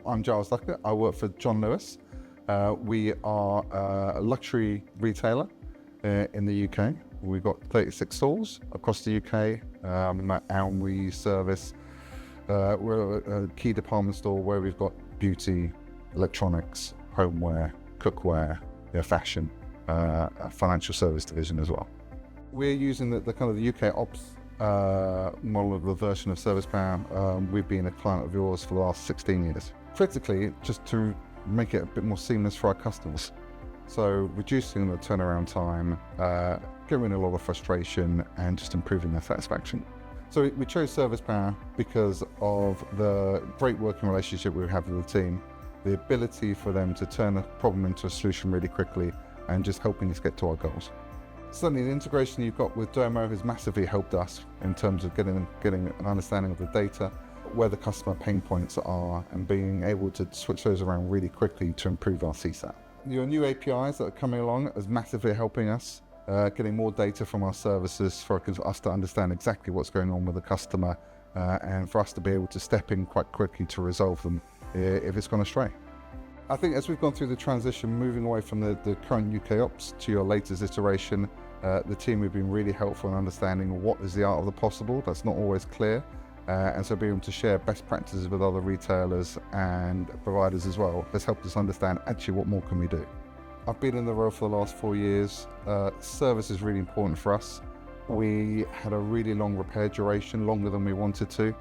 I'm Giles Ducat. I work for John Lewis. We are a luxury retailer in the UK. We've got 36 stores across the UK, and we service, we're a key department store where we've got beauty, electronics, homeware, cookware, fashion, a financial service division as well. We're using the kind of the UK ops model of the version of ServicePower. We've been a client of yours for the last 16 years. Critically, just to make it a bit more seamless for our customers. So reducing the turnaround time, getting rid of a lot of frustration and just improving their satisfaction. So we chose ServicePower because of the great working relationship we have with the team, the ability for them to turn a problem into a solution really quickly and just helping us get to our goals. Certainly the integration you've got with Domo has massively helped us in terms of getting an understanding of the data, where the customer pain points are, and being able to switch those around really quickly to improve our CSAT. Your new APIs that are coming along is massively helping us, getting more data from our services for us to understand exactly what's going on with the customer, and for us to be able to step in quite quickly to resolve them if it's gone astray. I think as we've gone through the transition, moving away from the current UK ops to your latest iteration, the team have been really helpful in understanding what is the art of the possible. That's not always clear. And so being able to share best practices with other retailers and providers as well has helped us understand actually what more can we do. I've been in the role for the last 4 years. Service is really important for us. We had a really long repair duration, longer than we wanted to.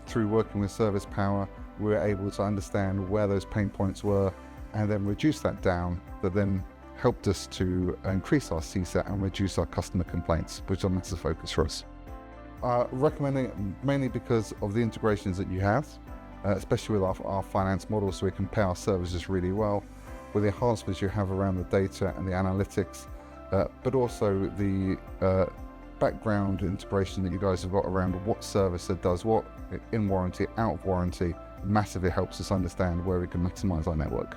Through working with ServicePower, we were able to understand where those pain points were and then reduce that down. That then helped us to increase our CSAT and reduce our customer complaints, which are a massive focus for us. Recommending it mainly because of the integrations that you have, especially with our finance model, so we can pay our services really well, with the enhancements you have around the data and the analytics, but also the background integration that you guys have got around what service that does what, in warranty, out of warranty, massively helps us understand where we can maximize our network.